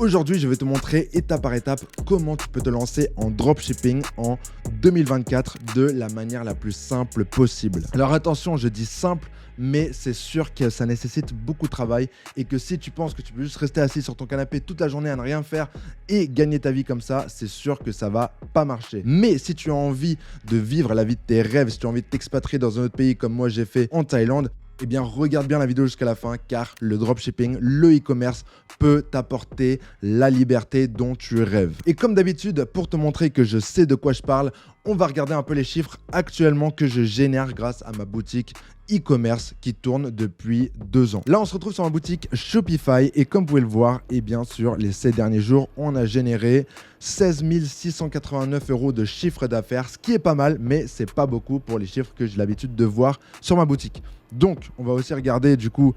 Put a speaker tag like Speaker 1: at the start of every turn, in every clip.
Speaker 1: Aujourd'hui, je vais te montrer étape par étape comment tu peux te lancer en dropshipping en 2024 de la manière la plus simple possible. Alors attention, je dis simple, mais c'est sûr que ça nécessite beaucoup de travail et que si tu penses que tu peux juste rester assis sur ton canapé toute la journée à ne rien faire et gagner ta vie comme ça, c'est sûr que ça va pas marcher. Mais si tu as envie de vivre la vie de tes rêves, si tu as envie de t'expatrier dans un autre pays comme moi j'ai fait en Thaïlande, eh bien, regarde bien la vidéo jusqu'à la fin car le dropshipping, le e-commerce peut t'apporter la liberté dont tu rêves. Et comme d'habitude, pour te montrer que je sais de quoi je parle, on va regarder un peu les chiffres actuellement que je génère grâce à ma boutique e-commerce qui tourne depuis 2 ans. Là, on se retrouve sur ma boutique Shopify et comme vous pouvez le voir, et bien sûr, les 7 derniers jours, on a généré 16 689 € de chiffre d'affaires, ce qui est pas mal, mais c'est pas beaucoup pour les chiffres que j'ai l'habitude de voir sur ma boutique. Donc, on va aussi regarder du coup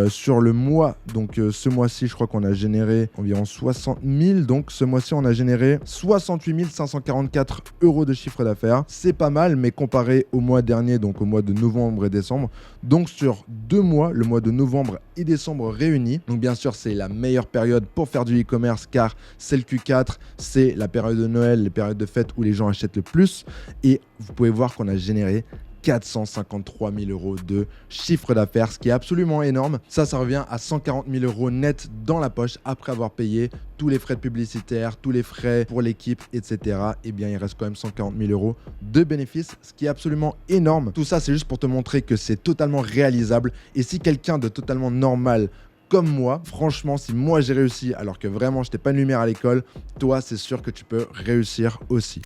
Speaker 1: sur le mois. Donc, ce mois-ci, je crois qu'on a généré environ 60 000. Donc, ce mois-ci, on a généré 68 544 € de chiffre d'affaires. C'est pas mal, mais comparé au mois dernier, donc au mois de novembre et décembre. Donc, sur 2 mois, le mois de novembre et décembre réunis. Donc, bien sûr, c'est la meilleure période pour faire du e-commerce car c'est le Q4, c'est la période de Noël, les périodes de fête où les gens achètent le plus. Et vous pouvez voir qu'on a généré 453 000 € de chiffre d'affaires, ce qui est absolument énorme. Ça revient à 140 000 € net dans la poche après avoir payé tous les frais publicitaires, tous les frais pour l'équipe, etc. Eh bien, il reste quand même 140 000 € de bénéfices, ce qui est absolument énorme. Tout ça, c'est juste pour te montrer que c'est totalement réalisable. Et si quelqu'un de totalement normal comme moi, franchement, si moi j'ai réussi alors que vraiment je n'étais pas une lumière à l'école, toi, c'est sûr que tu peux réussir aussi.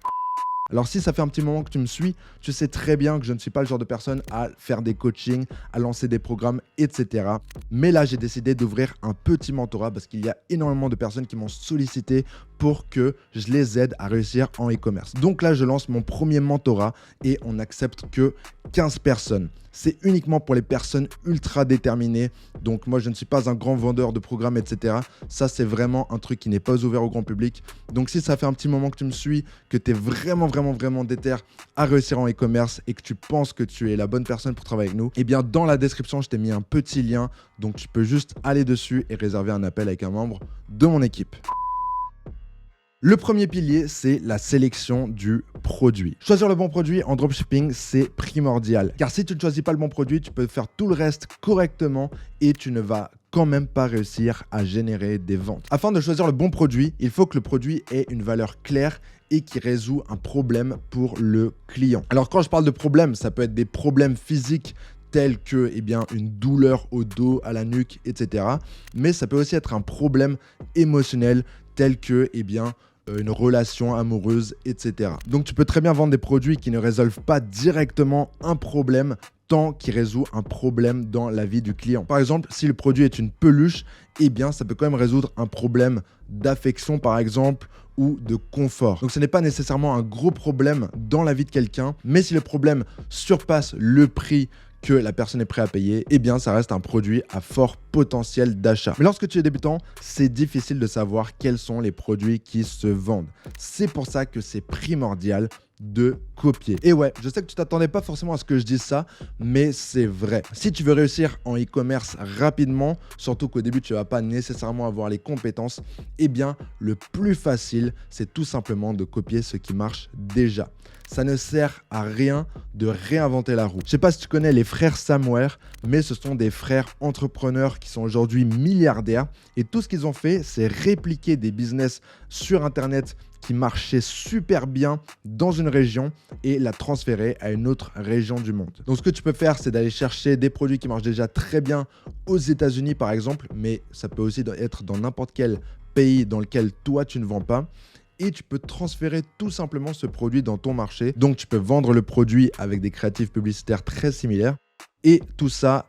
Speaker 1: Alors si ça fait un petit moment que tu me suis, tu sais très bien que je ne suis pas le genre de personne à faire des coachings, à lancer des programmes, etc. Mais là, j'ai décidé d'ouvrir un petit mentorat parce qu'il y a énormément de personnes qui m'ont sollicité pour que je les aide à réussir en e-commerce. Donc là, je lance mon premier mentorat et on n'accepte que 15 personnes. C'est uniquement pour les personnes ultra déterminées. Donc moi, je ne suis pas un grand vendeur de programmes, etc. Ça, c'est vraiment un truc qui n'est pas ouvert au grand public. Donc si ça fait un petit moment que tu me suis, que tu es vraiment déter à réussir en e-commerce et que tu penses que tu es la bonne personne pour travailler avec nous, eh bien dans la description, je t'ai mis un petit lien. Donc tu peux juste aller dessus et réserver un appel avec un membre de mon équipe. Le premier pilier, c'est la sélection du produit. Choisir le bon produit en dropshipping, c'est primordial. Car si tu ne choisis pas le bon produit, tu peux faire tout le reste correctement et tu ne vas quand même pas réussir à générer des ventes. Afin de choisir le bon produit, il faut que le produit ait une valeur claire et qui résout un problème pour le client. Alors quand je parle de problème, ça peut être des problèmes physiques tels que une douleur au dos, à la nuque, etc. Mais ça peut aussi être un problème émotionnel tel que une relation amoureuse, etc. Donc tu peux très bien vendre des produits qui ne résolvent pas directement un problème tant qu'il résout un problème dans la vie du client. Par exemple, si le produit est une peluche, ça peut quand même résoudre un problème d'affection par exemple ou de confort. Donc ce n'est pas nécessairement un gros problème dans la vie de quelqu'un, mais si le problème surpasse le prix que la personne est prête à payer, ça reste un produit à fort potentiel d'achat. Mais lorsque tu es débutant, c'est difficile de savoir quels sont les produits qui se vendent. C'est pour ça que c'est primordial de copier. Et ouais, je sais que tu t'attendais pas forcément à ce que je dise ça, mais c'est vrai. Si tu veux réussir en e-commerce rapidement, surtout qu'au début tu vas pas nécessairement avoir les compétences, le plus facile, c'est tout simplement de copier ce qui marche déjà. Ça ne sert à rien de réinventer la roue. Je sais pas si tu connais les frères Samware, mais ce sont des frères entrepreneurs qui sont aujourd'hui milliardaires et tout ce qu'ils ont fait, c'est répliquer des business sur Internet qui marchaient super bien dans une région et la transférer à une autre région du monde. Donc ce que tu peux faire, c'est d'aller chercher des produits qui marchent déjà très bien aux États-Unis par exemple, mais ça peut aussi être dans n'importe quel pays dans lequel toi tu ne vends pas. Et tu peux transférer tout simplement ce produit dans ton marché. Donc, tu peux vendre le produit avec des créatifs publicitaires très similaires. Et tout ça,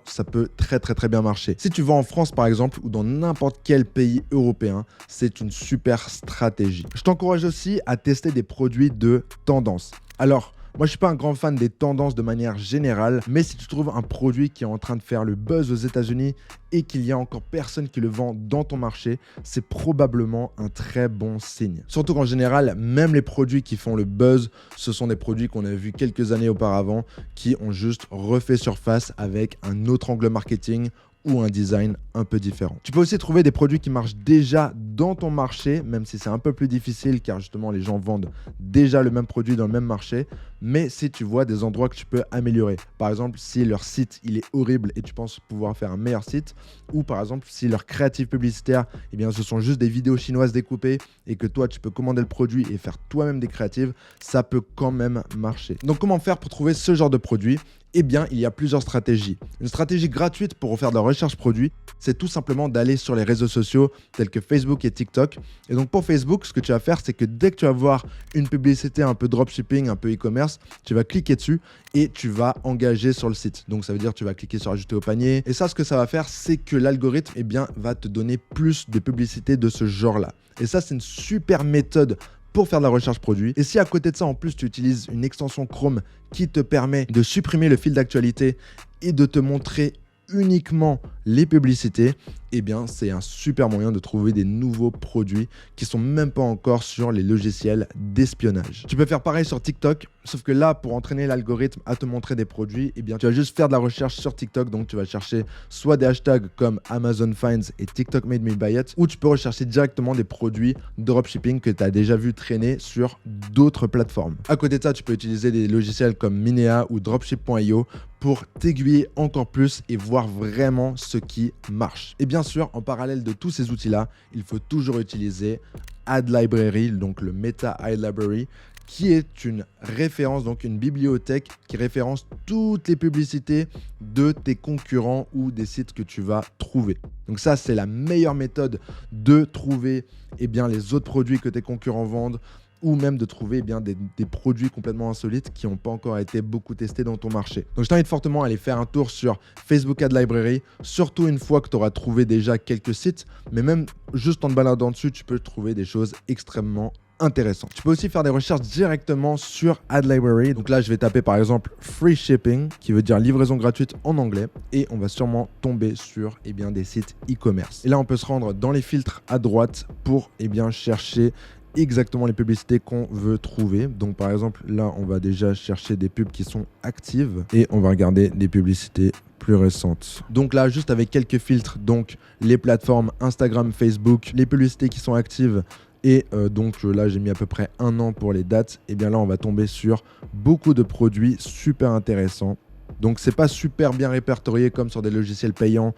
Speaker 1: ça peut très bien marcher. Si tu vends en France par exemple ou dans n'importe quel pays européen, c'est une super stratégie. Je t'encourage aussi à tester des produits de tendance. Alors, moi, je ne suis pas un grand fan des tendances de manière générale, mais si tu trouves un produit qui est en train de faire le buzz aux États-Unis et qu'il y a encore personne qui le vend dans ton marché, c'est probablement un très bon signe. Surtout qu'en général, même les produits qui font le buzz, ce sont des produits qu'on a vus quelques années auparavant qui ont juste refait surface avec un autre angle marketing ou un design un peu différent. Tu peux aussi trouver des produits qui marchent déjà dans ton marché, même si c'est un peu plus difficile car justement les gens vendent déjà le même produit dans le même marché, mais si tu vois des endroits que tu peux améliorer. Par exemple, si leur site il est horrible et tu penses pouvoir faire un meilleur site, ou par exemple si leur créatif publicitaire, eh bien ce sont juste des vidéos chinoises découpées et que toi tu peux commander le produit et faire toi-même des créatives, ça peut quand même marcher. Donc comment faire pour trouver ce genre de produit ? Eh bien, il y a plusieurs stratégies. Une stratégie gratuite pour faire de la recherche produit, c'est tout simplement d'aller sur les réseaux sociaux tels que Facebook et TikTok. Et donc pour Facebook, ce que tu vas faire, c'est que dès que tu vas voir une publicité un peu dropshipping, un peu e-commerce, tu vas cliquer dessus et tu vas engager sur le site. Donc ça veut dire que tu vas cliquer sur ajouter au panier. Et ça, ce que ça va faire, c'est que l'algorithme eh bien, va te donner plus de publicités de ce genre-là. Et ça, c'est une super méthode pour faire de la recherche produit. Et si à côté de ça, en plus, tu utilises une extension Chrome qui te permet de supprimer le fil d'actualité et de te montrer uniquement les publicités, eh bien c'est un super moyen de trouver des nouveaux produits qui sont même pas encore sur les logiciels d'espionnage. Tu peux faire pareil sur TikTok, sauf que là pour entraîner l'algorithme à te montrer des produits, eh bien tu vas juste faire de la recherche sur TikTok, donc tu vas chercher soit des hashtags comme Amazon Finds et TikTok Made Me Buy It, ou tu peux rechercher directement des produits dropshipping que tu as déjà vu traîner sur d'autres plateformes. À côté de ça, tu peux utiliser des logiciels comme Minea ou Dropship.io pour t'aiguiller encore plus et voir vraiment ce qui marche. Et bien sûr, en parallèle de tous ces outils-là, il faut toujours utiliser Ad Library, donc le Meta Ad Library, qui est une référence, donc une bibliothèque qui référence toutes les publicités de tes concurrents ou des sites que tu vas trouver. Donc ça, c'est la meilleure méthode de trouver eh bien, les autres produits que tes concurrents vendent, ou même de trouver eh bien, des produits complètement insolites qui n'ont pas encore été beaucoup testés dans ton marché. Donc je t'invite fortement à aller faire un tour sur Facebook Ad Library, surtout une fois que tu auras trouvé déjà quelques sites, mais même juste en te baladant dessus, tu peux trouver des choses extrêmement intéressant. Tu peux aussi faire des recherches directement sur Ad Library. Donc là, je vais taper par exemple Free Shipping, qui veut dire livraison gratuite en anglais, et on va sûrement tomber sur eh bien, des sites e-commerce. Et là, on peut se rendre dans les filtres à droite pour eh bien, chercher exactement les publicités qu'on veut trouver. Donc par exemple, là, on va déjà chercher des pubs qui sont actives et on va regarder des publicités plus récentes. Donc là, juste avec quelques filtres, donc les plateformes Instagram, Facebook, les publicités qui sont actives. Et donc là, j'ai mis à peu près 1 an pour les dates. Et bien là, on va tomber sur beaucoup de produits super intéressants. Donc c'est pas super bien répertorié comme sur des logiciels payants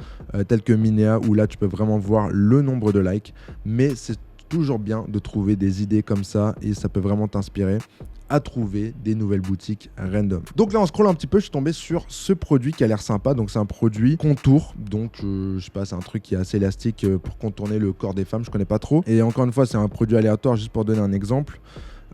Speaker 1: tels que Minea, où là, tu peux vraiment voir le nombre de likes. Mais c'est toujours bien de trouver des idées comme ça et ça peut vraiment t'inspirer à trouver des nouvelles boutiques random. Donc là, on scrolle un petit peu, je suis tombé sur ce produit qui a l'air sympa. Donc c'est un produit contour, donc je sais pas, c'est un truc qui est assez élastique pour contourner le corps des femmes, je connais pas trop. Et encore une fois, c'est un produit aléatoire, juste pour donner un exemple.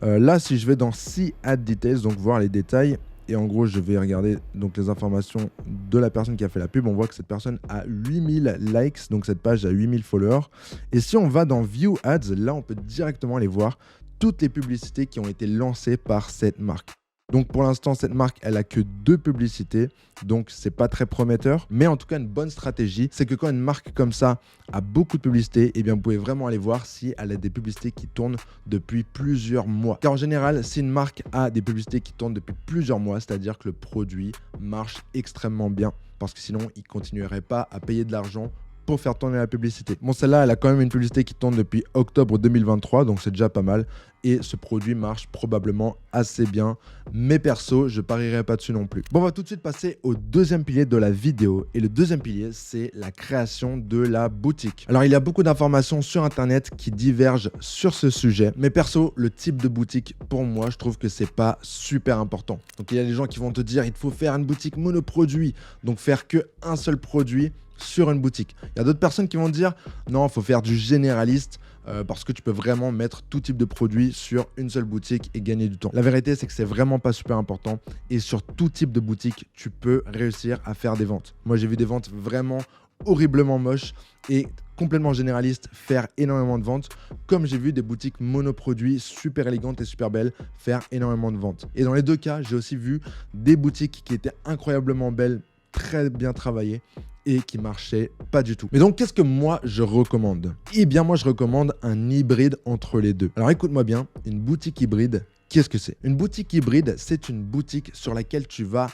Speaker 1: Là, si je vais dans See Ad Details, donc voir les détails, et en gros, je vais regarder donc les informations de la personne qui a fait la pub. On voit que cette personne a 8000 likes, donc cette page a 8000 followers. Et si on va dans View Ads, là, on peut directement aller voir toutes les publicités qui ont été lancées par cette marque. Donc pour l'instant, cette marque, elle a que 2 publicités, donc c'est pas très prometteur. Mais en tout cas, une bonne stratégie, c'est que quand une marque comme ça a beaucoup de publicités, eh bien vous pouvez vraiment aller voir si elle a des publicités qui tournent depuis plusieurs mois. Car en général, si une marque a des publicités qui tournent depuis plusieurs mois, c'est-à-dire que le produit marche extrêmement bien, parce que sinon, il ne continuerait pas à payer de l'argent pour faire tourner la publicité. Bon, celle-là, elle a quand même une publicité qui tourne depuis octobre 2023, donc c'est déjà pas mal. Et ce produit marche probablement assez bien. Mais perso, je parierai pas dessus non plus. Bon, on va tout de suite passer au deuxième pilier de la vidéo. Et le deuxième pilier, c'est la création de la boutique. Alors, il y a beaucoup d'informations sur Internet qui divergent sur ce sujet. Mais perso, le type de boutique, pour moi, je trouve que c'est pas super important. Donc, il y a des gens qui vont te dire, il faut faire une boutique monoproduit. Donc, faire que un seul produit sur une boutique. Il y a d'autres personnes qui vont dire non, il faut faire du généraliste parce que tu peux vraiment mettre tout type de produit sur une seule boutique et gagner du temps. La vérité, c'est que c'est vraiment pas super important et sur tout type de boutique, tu peux réussir à faire des ventes. Moi, j'ai vu des ventes vraiment horriblement moches et complètement généralistes faire énormément de ventes, comme j'ai vu des boutiques monoproduits super élégantes et super belles faire énormément de ventes. Et dans les deux cas, j'ai aussi vu des boutiques qui étaient incroyablement belles, très bien travaillées et qui marchait pas du tout. Mais donc, qu'est-ce que moi, je recommande ? Eh bien, moi, je recommande un hybride entre les deux. Alors, écoute-moi bien, une boutique hybride, qu'est-ce que c'est ? Une boutique hybride, c'est une boutique sur laquelle tu vas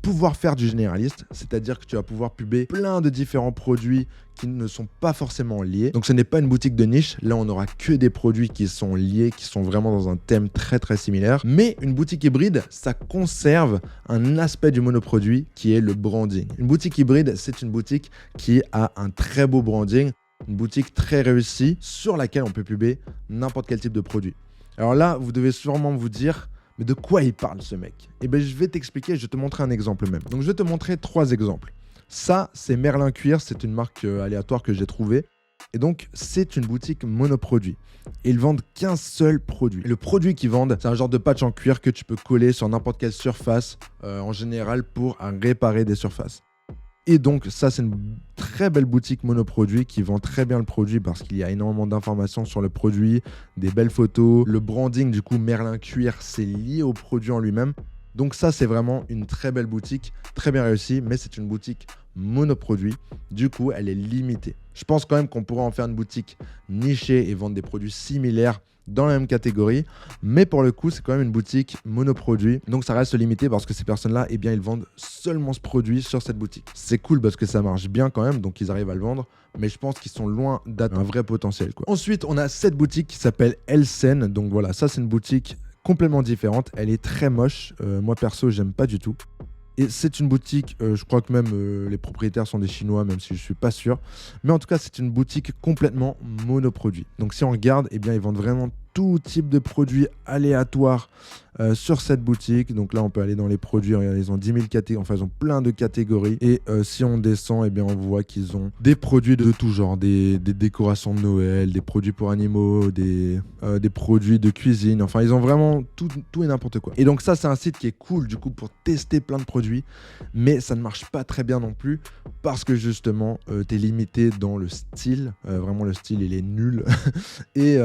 Speaker 1: pouvoir faire du généraliste, c'est-à-dire que tu vas pouvoir publier plein de différents produits qui ne sont pas forcément liés. Donc ce n'est pas une boutique de niche, là on n'aura que des produits qui sont liés, qui sont vraiment dans un thème très très similaire. Mais une boutique hybride, ça conserve un aspect du monoproduit qui est le branding. Une boutique hybride, c'est une boutique qui a un très beau branding, une boutique très réussie sur laquelle on peut publier n'importe quel type de produit. Alors là, vous devez sûrement vous dire, mais de quoi il parle ce mec? Eh bien, je vais t'expliquer, je vais te montrer un exemple même. Donc, je vais te montrer 3 exemples. Ça, c'est Merlin Cuir, c'est une marque aléatoire que j'ai trouvée. Et donc, c'est une boutique monoproduit. Et ils vendent qu'un seul produit. Et le produit qu'ils vendent, c'est un genre de patch en cuir que tu peux coller sur n'importe quelle surface, en général pour réparer des surfaces. Et donc, ça, c'est une très belle boutique monoproduit qui vend très bien le produit parce qu'il y a énormément d'informations sur le produit, des belles photos. Le branding, du coup, Merlin Cuir, c'est lié au produit en lui-même. Donc ça, c'est vraiment une très belle boutique, très bien réussie, mais c'est une boutique monoproduit. Du coup, elle est limitée. Je pense quand même qu'on pourrait en faire une boutique nichée et vendre des produits similaires dans la même catégorie, mais pour le coup c'est quand même une boutique monoproduit, donc ça reste limité parce que ces personnes-là, eh bien ils vendent seulement ce produit sur cette boutique. C'est cool parce que ça marche bien quand même, donc ils arrivent à le vendre, mais je pense qu'ils sont loin d'atteindre un vrai potentiel, quoi. Ensuite, on a cette boutique qui s'appelle Elsen, donc voilà, ça c'est une boutique complètement différente, elle est très moche, moi perso j'aime pas du tout. Et c'est une boutique, je crois que même les propriétaires sont des Chinois, même si je ne suis pas sûr. Mais en tout cas, c'est une boutique complètement monoproduit. Donc si on regarde, eh bien, ils vendent vraiment tout type de produits aléatoires sur cette boutique. Donc là, on peut aller dans les produits. Regardez, ils ont 10 000 catégories, enfin, ils ont plein de catégories. Et si on descend, eh bien, on voit qu'ils ont des produits de tout genre, des décorations de Noël, des produits pour animaux, des produits de cuisine. Enfin, ils ont vraiment tout et n'importe quoi. Et donc ça, c'est un site qui est cool, du coup, pour tester plein de produits. Mais ça ne marche pas très bien non plus parce que justement, tu es limité dans le style. Vraiment, le style, il est nul. Et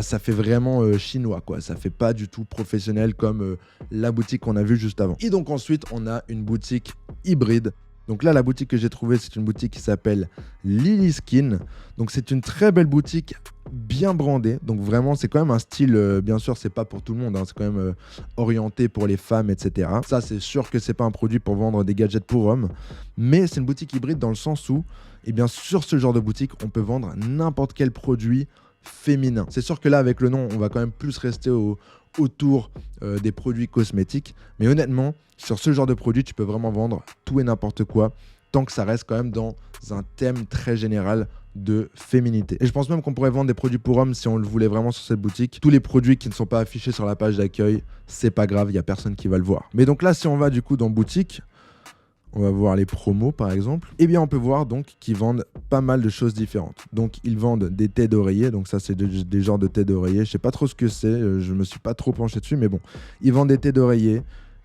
Speaker 1: ça fait vraiment chinois, quoi. Ça fait pas du tout professionnel comme la boutique qu'on a vue juste avant. Et donc ensuite, on a une boutique hybride. Donc là, la boutique que j'ai trouvée, c'est une boutique qui s'appelle Lily Skin. Donc c'est une très belle boutique, bien brandée. Donc vraiment, c'est quand même un style, bien sûr, c'est pas pour tout le monde, hein, c'est quand même orienté pour les femmes, etc. Ça, c'est sûr que c'est pas un produit pour vendre des gadgets pour hommes. Mais c'est une boutique hybride dans le sens où, eh bien, sur ce genre de boutique, on peut vendre n'importe quel produit féminin. C'est sûr que là, avec le nom, on va quand même plus rester autour des produits cosmétiques. Mais honnêtement, sur ce genre de produit, tu peux vraiment vendre tout et n'importe quoi, tant que ça reste quand même dans un thème très général de féminité. Et je pense même qu'on pourrait vendre des produits pour hommes si on le voulait vraiment sur cette boutique. Tous les produits qui ne sont pas affichés sur la page d'accueil, c'est pas grave, il n'y a personne qui va le voir. Mais donc là, si on va du coup dans boutique, on va voir les promos par exemple. Eh bien, on peut voir donc qu'ils vendent pas mal de choses différentes. Donc, ils vendent des têtes d'oreiller. Donc, ça, c'est des genres de têtes d'oreiller. Je sais pas trop ce que c'est. Je me suis pas trop penché dessus, mais bon. Ils vendent des têtes d'oreiller.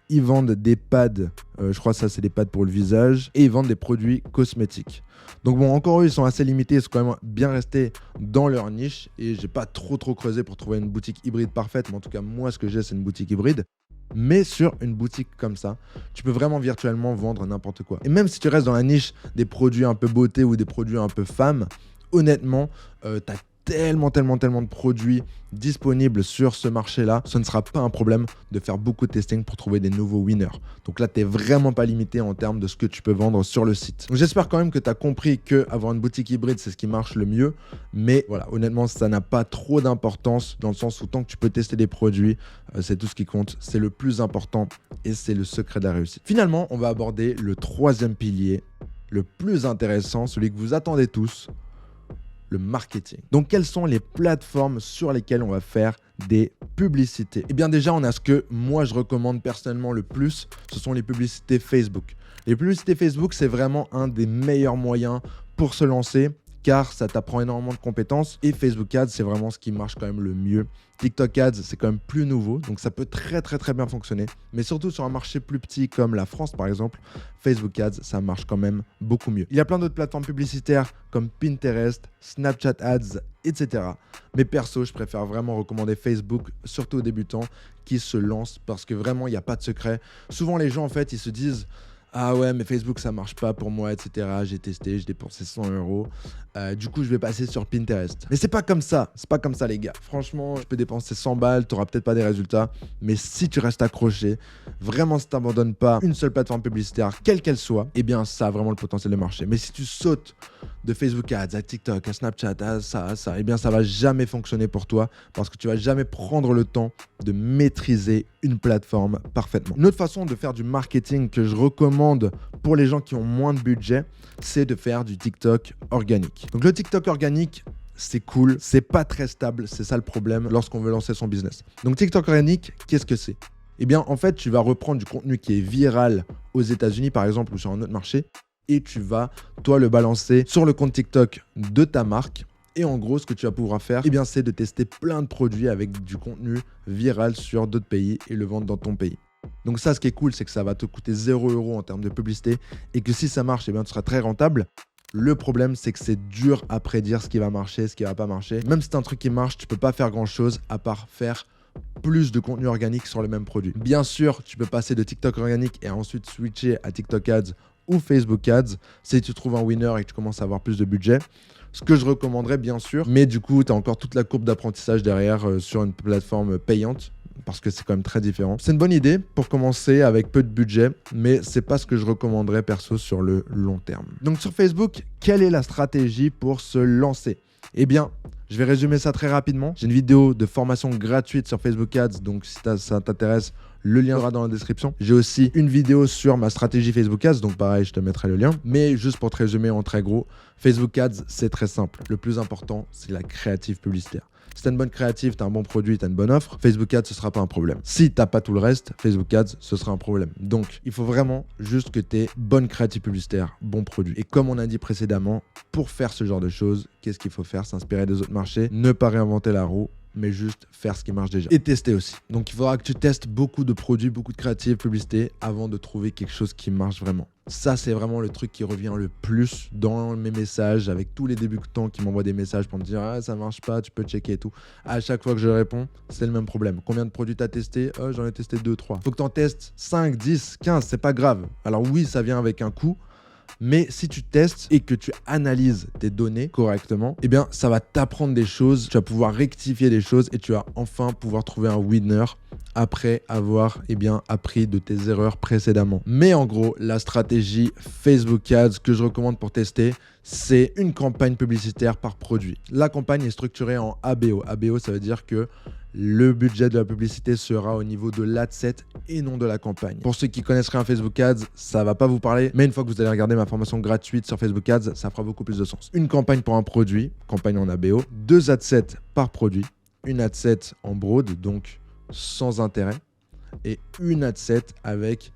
Speaker 1: Ils vendent des pads. Je crois que ça, c'est des pads pour le visage. Et ils vendent des produits cosmétiques. Donc bon, encore eux, ils sont assez limités. Ils sont quand même bien restés dans leur niche. Et j'ai pas trop creusé pour trouver une boutique hybride parfaite. Mais en tout cas, moi, ce que j'ai, c'est une boutique hybride. Mais sur une boutique comme ça, tu peux vraiment virtuellement vendre n'importe quoi. Et même si tu restes dans la niche des produits un peu beauté ou des produits un peu femmes, honnêtement, tu as tellement de produits disponibles sur ce marché-là, ce ne sera pas un problème de faire beaucoup de testing pour trouver des nouveaux winners. Donc là, tu n'es vraiment pas limité en termes de ce que tu peux vendre sur le site. Donc j'espère quand même que tu as compris qu'avoir une boutique hybride, c'est ce qui marche le mieux. Mais voilà, honnêtement, ça n'a pas trop d'importance dans le sens où tant que tu peux tester des produits, c'est tout ce qui compte. C'est le plus important et c'est le secret de la réussite. Finalement, on va aborder le 3e pilier, le plus intéressant, celui que vous attendez tous, le marketing. Donc, quelles sont les plateformes sur lesquelles on va faire des publicités? Eh bien, déjà, on a ce que moi, je recommande personnellement le plus, ce sont les publicités Facebook. Les publicités Facebook, c'est vraiment un des meilleurs moyens pour se lancer, car ça t'apprend énormément de compétences. Et Facebook Ads, c'est vraiment ce qui marche quand même le mieux. TikTok Ads, c'est quand même plus nouveau, donc ça peut très bien fonctionner. Mais surtout sur un marché plus petit comme la France, par exemple, Facebook Ads, ça marche quand même beaucoup mieux. Il y a plein d'autres plateformes publicitaires comme Pinterest, Snapchat Ads, etc. Mais perso, je préfère vraiment recommander Facebook, surtout aux débutants qui se lancent, parce que vraiment, il n'y a pas de secret. Souvent, les gens, en fait, ils se disent... ah ouais, mais Facebook ça marche pas pour moi, etc. J'ai testé, j'ai dépensé 100 euros. Du coup, je vais passer sur Pinterest. Mais c'est pas comme ça. C'est pas comme ça, les gars. Franchement, tu peux dépenser 100 balles, t'auras peut-être pas des résultats. Mais si tu restes accroché, vraiment, si t'abandonnes pas une seule plateforme publicitaire, quelle qu'elle soit, eh bien, ça a vraiment le potentiel de marcher. Mais si tu sautes de Facebook Ads à TikTok, à Snapchat, à ça, eh bien, ça va jamais fonctionner pour toi parce que tu vas jamais prendre le temps de maîtriser une plateforme parfaitement. Une autre façon de faire du marketing que je recommande pour les gens qui ont moins de budget, c'est de faire du TikTok organique. Donc le TikTok organique, c'est cool, c'est pas très stable, c'est ça le problème lorsqu'on veut lancer son business. Donc TikTok organique, qu'est-ce que c'est ? Eh bien, en fait, tu vas reprendre du contenu qui est viral aux États-Unis, par exemple, ou sur un autre marché, et tu vas, toi, le balancer sur le compte TikTok de ta marque. Et en gros, ce que tu vas pouvoir faire, eh bien, c'est de tester plein de produits avec du contenu viral sur d'autres pays et le vendre dans ton pays. Donc ça, ce qui est cool, c'est que ça va te coûter 0 € en termes de publicité et que si ça marche, eh bien, tu seras très rentable. Le problème, c'est que c'est dur à prédire ce qui va marcher, ce qui va pas marcher. Même si c'est un truc qui marche, tu peux pas faire grand-chose à part faire plus de contenu organique sur le même produit. Bien sûr, tu peux passer de TikTok organique et ensuite switcher à TikTok Ads ou Facebook Ads si tu trouves un winner et que tu commences à avoir plus de budget. Ce que je recommanderais, bien sûr, mais du coup, tu as encore toute la courbe d'apprentissage derrière sur une plateforme payante parce que c'est quand même très différent. C'est une bonne idée pour commencer avec peu de budget, mais c'est pas ce que je recommanderais perso sur le long terme. Donc sur Facebook, quelle est la stratégie pour se lancer ? Eh bien, je vais résumer ça très rapidement. J'ai une vidéo de formation gratuite sur Facebook Ads, donc si ça t'intéresse, le lien sera dans la description. J'ai aussi une vidéo sur ma stratégie Facebook Ads, donc pareil, je te mettrai le lien. Mais juste pour te résumer en très gros, Facebook Ads, c'est très simple. Le plus important, c'est la créative publicitaire. Si tu as une bonne créative, tu as un bon produit, tu as une bonne offre, Facebook Ads, ce ne sera pas un problème. Si tu n'as pas tout le reste, Facebook Ads, ce sera un problème. Donc, il faut vraiment juste que tu aies bonne créative publicitaire, bon produit. Et comme on a dit précédemment, pour faire ce genre de choses, qu'est-ce qu'il faut faire ? S'inspirer des autres marchés, ne pas réinventer la roue, mais juste faire ce qui marche déjà. Et tester aussi. Donc, il faudra que tu testes beaucoup de produits, beaucoup de créative publicité avant de trouver quelque chose qui marche vraiment. Ça, c'est vraiment le truc qui revient le plus dans mes messages avec tous les débutants qui m'envoient des messages pour me dire « Ah, ça marche pas, tu peux checker et tout ». À chaque fois que je réponds, c'est le même problème. Combien de produits tu as testé ? J'en ai testé 2, 3. Faut que tu en testes 5, 10, 15, c'est pas grave. Alors oui, ça vient avec un coût. Mais si tu testes et que tu analyses tes données correctement, eh bien, ça va t'apprendre des choses, tu vas pouvoir rectifier des choses et tu vas enfin pouvoir trouver un winner après avoir appris de tes erreurs précédemment. Mais en gros, la stratégie Facebook Ads que je recommande pour tester, c'est une campagne publicitaire par produit. La campagne est structurée en ABO. ABO, ça veut dire que le budget de la publicité sera au niveau de l'adset et non de la campagne. Pour ceux qui connaisseraient un Facebook Ads, ça va pas vous parler, mais une fois que vous allez regarder ma formation gratuite sur Facebook Ads, ça fera beaucoup plus de sens. Une campagne pour un produit, campagne en ABO, 2 adsets par produit, une adset en broad, donc sans intérêt, et une adset avec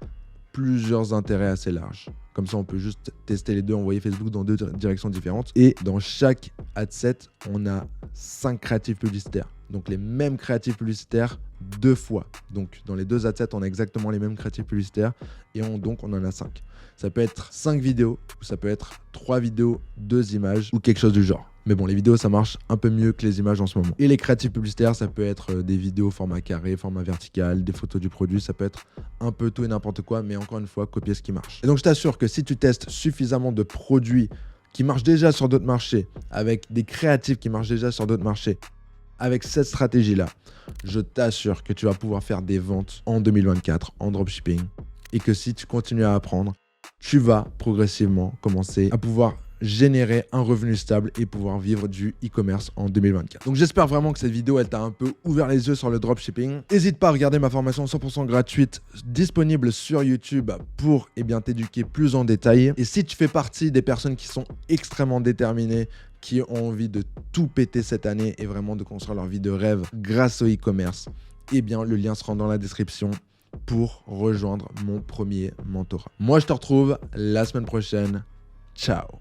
Speaker 1: plusieurs intérêts assez larges. Comme ça, on peut juste tester les deux, envoyer Facebook dans 2 directions différentes. Et dans chaque adset, on a 5 créatifs publicitaires. Donc les mêmes créatifs publicitaires 2 fois. Donc dans les 2 adsets, on a exactement les mêmes créatifs publicitaires et donc on en a 5. Ça peut être 5 vidéos ou ça peut être 3 vidéos, 2 images ou quelque chose du genre. Mais bon, les vidéos, ça marche un peu mieux que les images en ce moment. Et les créatifs publicitaires, ça peut être des vidéos format carré, format vertical, des photos du produit, ça peut être un peu tout et n'importe quoi, mais encore une fois, copier ce qui marche. Et donc, je t'assure que si tu testes suffisamment de produits qui marchent déjà sur d'autres marchés, avec des créatifs qui marchent déjà sur d'autres marchés, avec cette stratégie-là, je t'assure que tu vas pouvoir faire des ventes en 2024 en dropshipping et que si tu continues à apprendre, tu vas progressivement commencer à pouvoir générer un revenu stable et pouvoir vivre du e-commerce en 2024. Donc j'espère vraiment que cette vidéo elle t'a un peu ouvert les yeux sur le dropshipping. N'hésite pas à regarder ma formation 100% gratuite disponible sur YouTube pour t'éduquer plus en détail. Et si tu fais partie des personnes qui sont extrêmement déterminées, qui ont envie de tout péter cette année et vraiment de construire leur vie de rêve grâce au e-commerce, le lien sera dans la description pour rejoindre mon premier mentorat. Moi je te retrouve la semaine prochaine. Ciao.